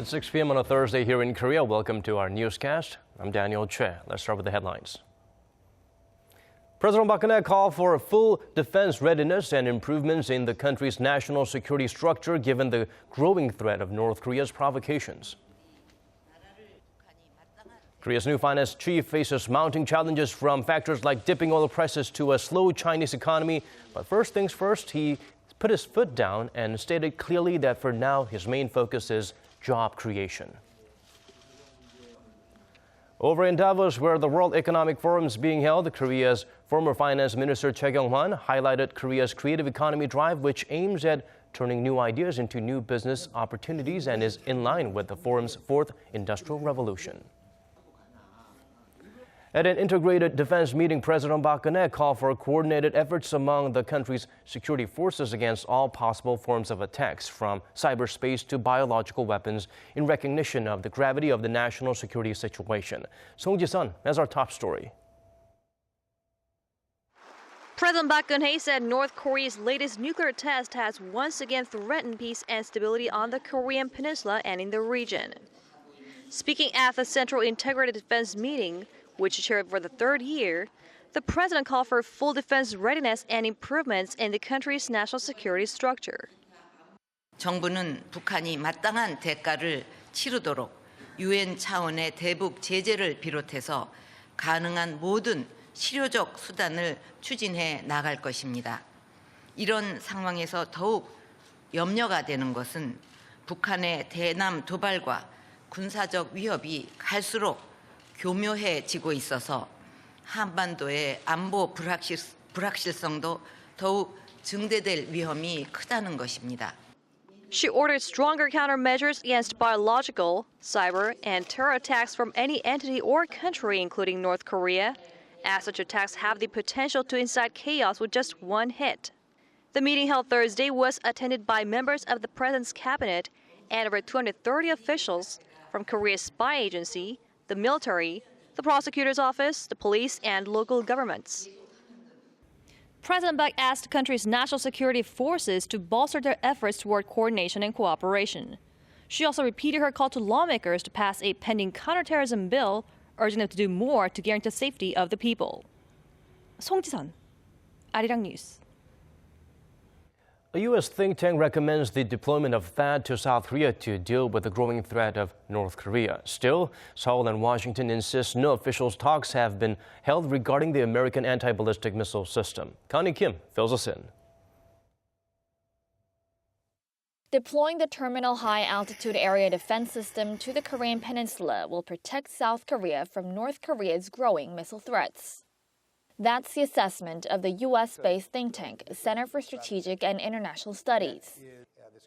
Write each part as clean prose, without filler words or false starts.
It's 6 p.m. on a Thursday here in Korea. Welcome to our newscast. I'm Daniel Che. Let's start with the headlines. President Park Geun-hye called for full defense readiness and improvements in the country's national security structure given the growing threat of North Korea's provocations. Korea's new finance chief faces mounting challenges from factors like dipping oil prices to a slow Chinese economy. But first things first, he put his foot down and stated clearly that for now his main focus is job creation. Over in Davos, where the World Economic Forum is being held, Korea's former finance minister Choi Kyung-hwan highlighted Korea's creative economy drive, which aims at turning new ideas into new business opportunities and is in line with the forum's fourth industrial revolution. At an integrated defense meeting, President Park Geun-hye called for coordinated efforts among the country's security forces against all possible forms of attacks, from cyberspace to biological weapons, in recognition of the gravity of the national security situation. Song Ji-sun has our top story. President Park Geun-hye said North Korea's latest nuclear test has once again threatened peace and stability on the Korean peninsula and in the region. Speaking at the Central Integrated Defense meeting, which is chaired for the third year, the president called for full defense readiness and improvements in the country's national security structure. 정부는 북한이 마땅한 대가를 치르도록 UN 차원의 대북 제재를 비롯해서 가능한 모든 실효적 수단을 추진해 나갈 것입니다. 이런 상황에서 더욱 염려가 되는 것은 북한의 대남 도발과 군사적 위협이 갈수록 교묘해지고 있어서 한반도의 안보 불확실성도 더욱 증대될 위험이 크다는 것입니다. She ordered stronger countermeasures against biological, cyber, and terror attacks from any entity or country, including North Korea, as such attacks have the potential to incite chaos with just one hit. The meeting held Thursday was attended by members of the president's cabinet and over 230 officials from Korea's spy agency, the military, the prosecutor's office, the police, and local governments. President Park asked the country's national security forces to bolster their efforts toward coordination and cooperation. She also repeated her call to lawmakers to pass a pending counterterrorism bill, urging them to do more to guarantee the safety of the people. Song Ji-sun, Arirang News. A U.S. think tank recommends the deployment of THAAD to South Korea to deal with the growing threat of North Korea. Still, Seoul and Washington insist no official talks have been held regarding the American anti-ballistic missile system. Connie Kim fills us in. Deploying the Terminal High Altitude Area Defense System to the Korean Peninsula will protect South Korea from North Korea's growing missile threats. That's the assessment of the U.S.-based think tank, Center for Strategic and International Studies.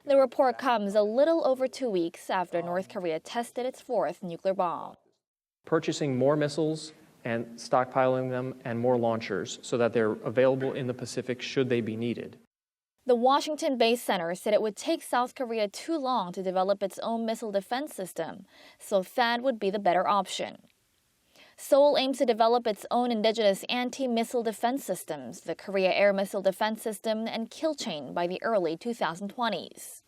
The report comes a little over 2 weeks after North Korea tested its fourth nuclear bomb. Purchasing more missiles and stockpiling them and more launchers so that they're available in the Pacific should they be needed. The Washington-based center said it would take South Korea too long to develop its own missile defense system, so THAAD would be the better option. Seoul aims to develop its own indigenous anti-missile defense systems, the Korea Air Missile Defense System and Kill Chain, by the early 2020s.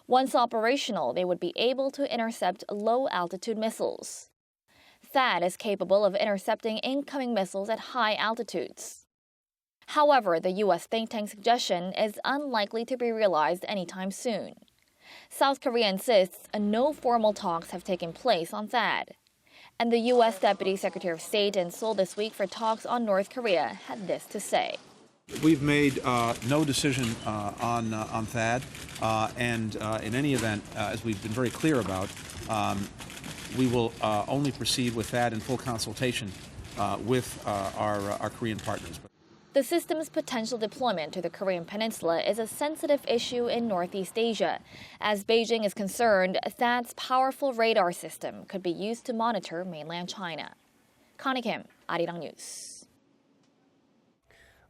Once operational, they would be able to intercept low-altitude missiles. THAAD is capable of intercepting incoming missiles at high altitudes. However, the U.S. think tank's suggestion is unlikely to be realized anytime soon. South Korea insists no formal talks have taken place on THAAD. And the U.S. Deputy Secretary of State in Seoul this week for talks on North Korea had this to say. We've made no decision on THAAD, and in any event, as we've been very clear about, we will only proceed with THAAD in full consultation with our Korean partners. The system's potential deployment to the Korean Peninsula is a sensitive issue in Northeast Asia. As Beijing is concerned, THAAD's powerful radar system could be used to monitor mainland China. Connie Kim, Arirang News.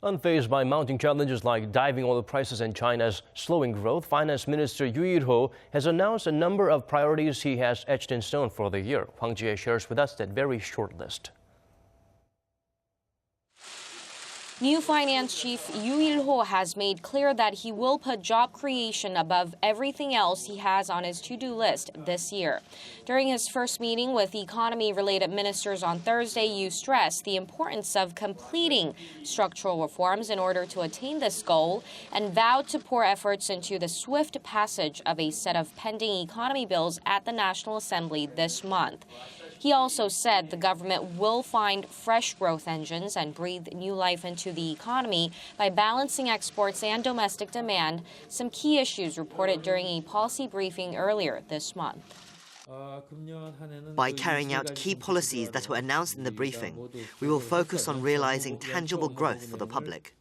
Unfazed by mounting challenges like diving oil prices and China's slowing growth, Finance Minister Yoo Il-ho has announced a number of priorities he has etched in stone for the year. Hwang Ji-hye shares with us that very short list. New Finance Chief Yoo Il-ho has made clear that he will put job creation above everything else he has on his to-do list this year. During his first meeting with economy-related ministers on Thursday, Yoo stressed the importance of completing structural reforms in order to attain this goal and vowed to pour efforts into the swift passage of a set of pending economy bills at the National Assembly this month. He also said the government will find fresh growth engines and breathe new life into the economy by balancing exports and domestic demand, some key issues reported during a policy briefing earlier this month. By carrying out key policies that were announced in the briefing, we will focus on realizing tangible growth for the public.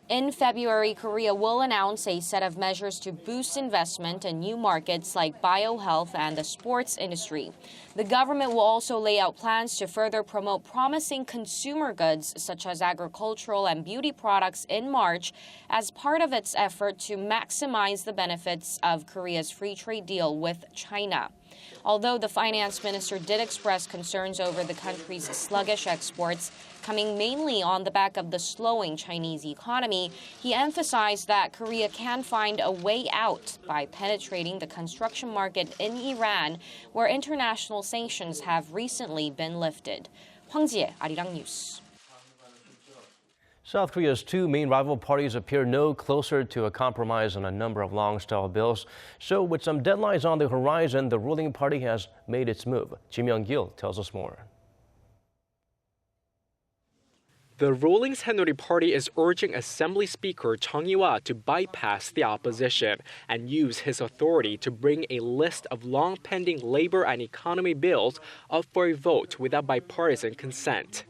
In February, Korea will announce a set of measures to boost investment in new markets like biohealth and the sports industry. The government will also lay out plans to further promote promising consumer goods such as agricultural and beauty products in March as part of its effort to maximize the benefits of Korea's free trade deal with China. Although the finance minister did express concerns over the country's sluggish exports, coming mainly on the back of the slowing Chinese economy, he emphasized that Korea can find a way out by penetrating the construction market in Iran, where international sanctions have recently been lifted. Hwang Ji-hye, Arirang News. South Korea's two main rival parties appear no closer to a compromise on a number of long-stalled bills. So with some deadlines on the horizon, the ruling party has made its move. Kim Young-gil tells us more. The ruling Saenuri Party is urging Assembly Speaker Chung Lee-hwa to bypass the opposition and use his authority to bring a list of long-pending labor and economy bills up for a vote without bipartisan consent.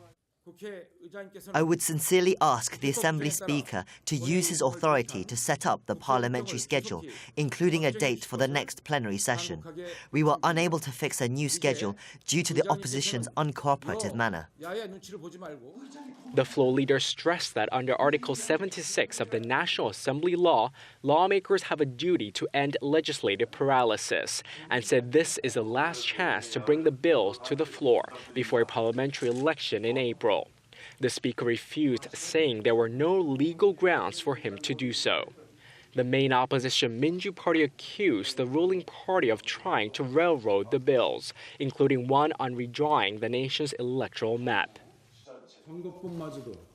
I would sincerely ask the Assembly Speaker to use his authority to set up the parliamentary schedule, including a date for the next plenary session. We were unable to fix a new schedule due to the opposition's uncooperative manner. The floor leader stressed that under Article 76 of the National Assembly law, lawmakers have a duty to end legislative paralysis, and said this is the last chance to bring the bills to the floor before a parliamentary election in April. The speaker refused, saying there were no legal grounds for him to do so. The main opposition Minju Party accused the ruling party of trying to railroad the bills, including one on redrawing the nation's electoral map.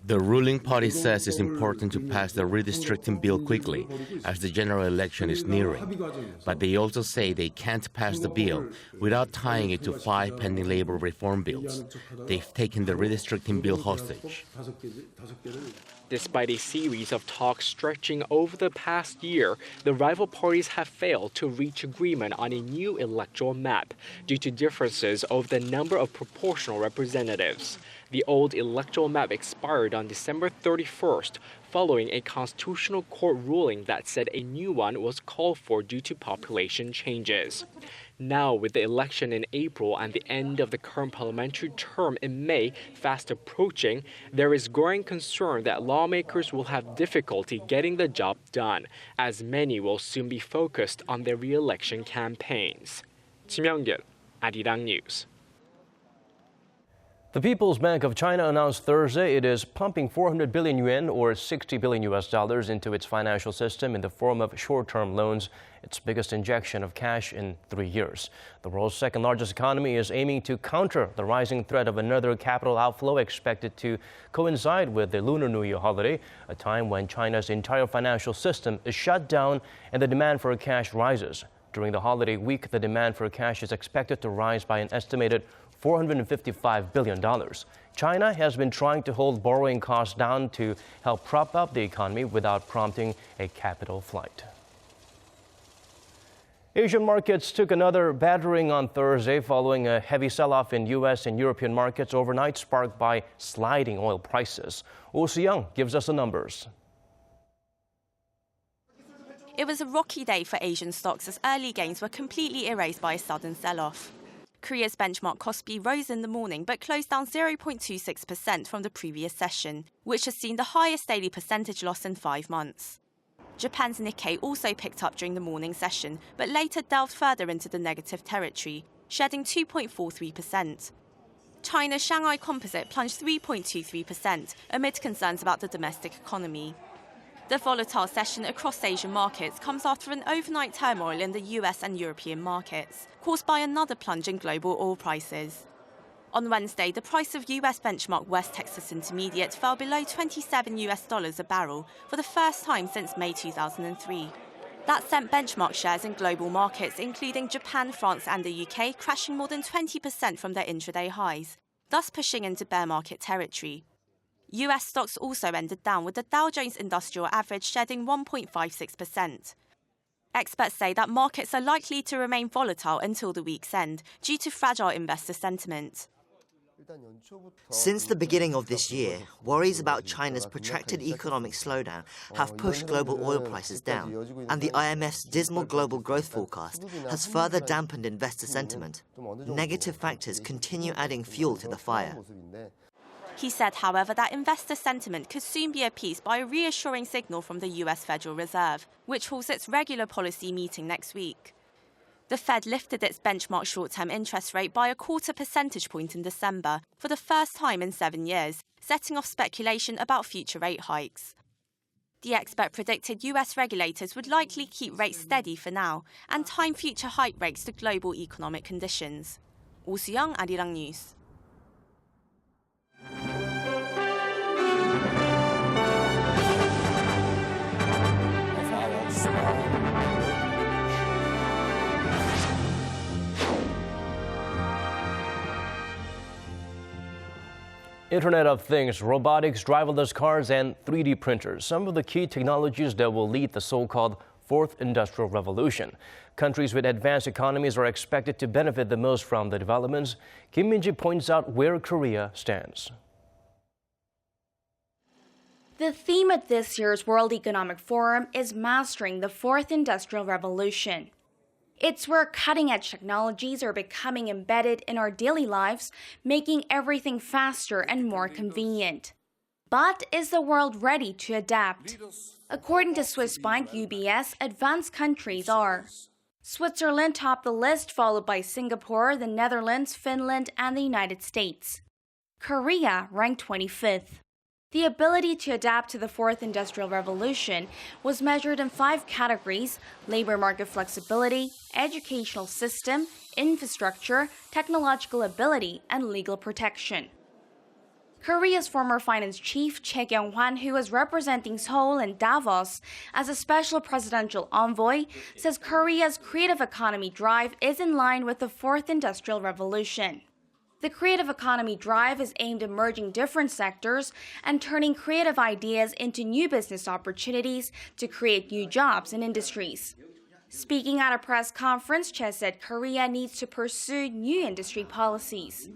The ruling party says it's important to pass the redistricting bill quickly, as the general election is nearing. But they also say they can't pass the bill without tying it to 5 pending labor reform bills. They've taken the redistricting bill hostage. Despite a series of talks stretching over the past year, the rival parties have failed to reach agreement on a new electoral map due to differences over the number of proportional representatives. The old electoral map expired on December 31st, following a constitutional court ruling that said a new one was called for due to population changes. Now, with the election in April and the end of the current parliamentary term in May fast approaching, there is growing concern that lawmakers will have difficulty getting the job done, as many will soon be focused on their re-election campaigns. Kim Young-gil, Arirang News. The People's Bank of China announced Thursday it is pumping 400 billion yuan or $60 billion into its financial system in the form of short-term loans, its biggest injection of cash in 3 years. The world's second-largest economy is aiming to counter the rising threat of another capital outflow expected to coincide with the Lunar New Year holiday, a time when China's entire financial system is shut down and the demand for cash rises. During the holiday week, the demand for cash is expected to rise by an estimated $455 billion. China has been trying to hold borrowing costs down to help prop up the economy without prompting a capital flight. Asian markets took another battering on Thursday following a heavy sell-off in U.S. and European markets overnight, sparked by sliding oil prices. Oh Si-young gives us the numbers. It was a rocky day for Asian stocks as early gains were completely erased by a sudden sell-off. Korea's benchmark Kospi rose in the morning but closed down 0.26% from the previous session, which has seen the highest daily percentage loss in 5 months. Japan's Nikkei also picked up during the morning session, but later delved further into the negative territory, shedding 2.43%. China's Shanghai Composite plunged 3.23% amid concerns about the domestic economy. The volatile session across Asian markets comes after an overnight turmoil in the US and European markets, caused by another plunge in global oil prices. On Wednesday, the price of US benchmark West Texas Intermediate fell below $27 a barrel for the first time since May 2003. That sent benchmark shares in global markets, including Japan, France and the UK, crashing more than 20% from their intraday highs, thus pushing into bear market territory. US stocks also ended down, with the Dow Jones Industrial Average shedding 1.56%. Experts say that markets are likely to remain volatile until the week's end due to fragile investor sentiment. Since the beginning of this year, worries about China's protracted economic slowdown have pushed global oil prices down, and the IMF's dismal global growth forecast has further dampened investor sentiment. Negative factors continue adding fuel to the fire. He said, however, that investor sentiment could soon be appeased by a reassuring signal from the US Federal Reserve, which holds its regular policy meeting next week. The Fed lifted its benchmark short-term interest rate by 0.25 percentage point in December for the first time in 7 years, setting off speculation about future rate hikes. The expert predicted US regulators would likely keep rates steady for now and time future hike rates to global economic conditions. Oh Soo-young, Arirang News. Internet of Things, robotics, driverless cars, and 3D printers, some of the key technologies that will lead the so-called Fourth Industrial Revolution. Countries with advanced economies are expected to benefit the most from the developments. Kim Min-ji points out where Korea stands. The theme at this year's World Economic Forum is Mastering the Fourth Industrial Revolution. It's where cutting-edge technologies are becoming embedded in our daily lives, making everything faster and more convenient. But is the world ready to adapt? According to Swiss bank UBS, advanced countries are. Switzerland topped the list, followed by Singapore, the Netherlands, Finland, and the United States. Korea ranked 25th. The ability to adapt to the Fourth Industrial Revolution was measured in 5 categories: labor market flexibility, educational system, infrastructure, technological ability, and legal protection. Korea's former finance chief, Choi Kyung-hwan, who is representing Seoul and Davos as a special presidential envoy, says Korea's creative economy drive is in line with the Fourth Industrial Revolution. The creative economy drive is aimed at merging different sectors and turning creative ideas into new business opportunities to create new jobs and industries. Speaking at a press conference, Choi said Korea needs to pursue new industry policies.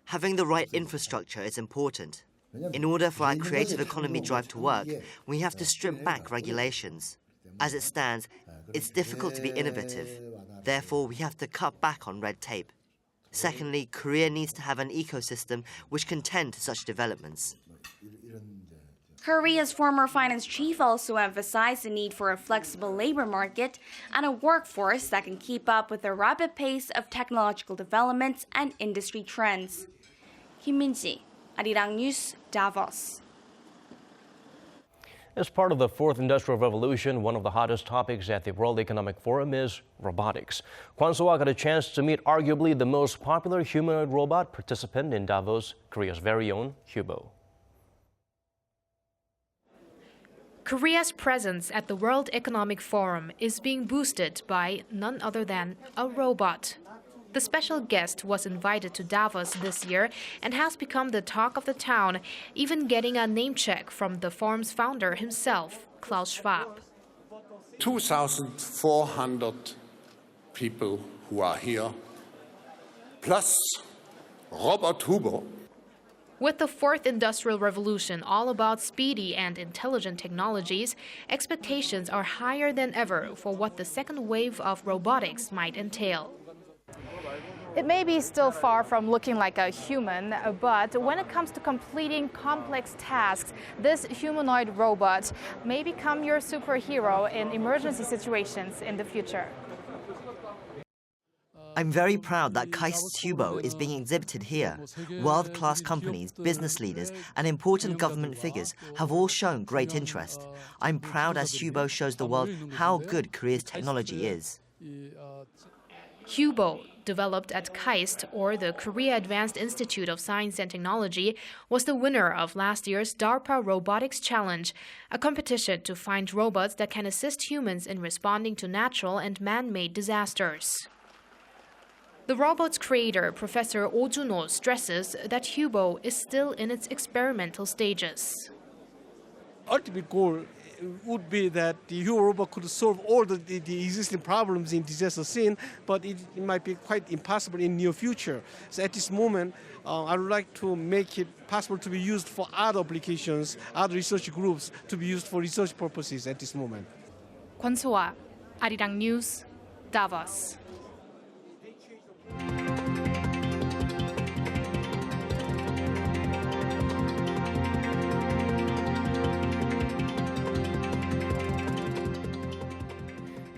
Having the right infrastructure is important. In order for our creative economy drive to work, we have to strip back regulations. As it stands, it's difficult to be innovative. Therefore, we have to cut back on red tape. Secondly, Korea needs to have an ecosystem which can tend to such developments. Korea's former finance chief also emphasized the need for a flexible labor market and a workforce that can keep up with the rapid pace of technological developments and industry trends. Kim Min-ji, Arirang News, Davos. As part of the Fourth Industrial Revolution, one of the hottest topics at the World Economic Forum is robotics. Kwon So-ah got a chance to meet arguably the most popular humanoid robot participant in Davos, Korea's very own Hubo. Korea's presence at the World Economic Forum is being boosted by none other than a robot. The special guest was invited to Davos this year and has become the talk of the town, even getting a name check from the forum's founder himself, Klaus Schwab. 2,400 people who are here, plus Robot Hubo. With the Fourth Industrial Revolution all about speedy and intelligent technologies, expectations are higher than ever for what the second wave of robotics might entail. It may be still far from looking like a human, but when it comes to completing complex tasks, this humanoid robot may become your superhero in emergency situations in the future. I'm very proud that KAIST's Hubo is being exhibited here. World-class companies, business leaders, and important government figures have all shown great interest. I'm proud as Hubo shows the world how good Korea's technology is. Hubo, developed at KAIST, or the Korea Advanced Institute of Science and Technology, was the winner of last year's DARPA Robotics Challenge, a competition to find robots that can assist humans in responding to natural and man-made disasters. The robot's creator, Professor Oh Jun-ho, stresses that Hubo is still in its experimental stages. Ultimate goal would be that the Hubo robot could solve all the existing problems in disaster scene, but it might be quite impossible in near future. So at this moment, I would like to make it possible to be used for other applications, other research groups, to be used for research purposes at this moment. Kwon So-ah, Arirang News, Davos.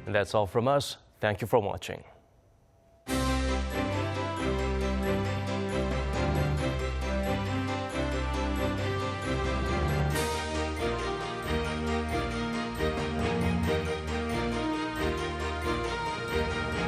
And that's all from us. Thank you for watching.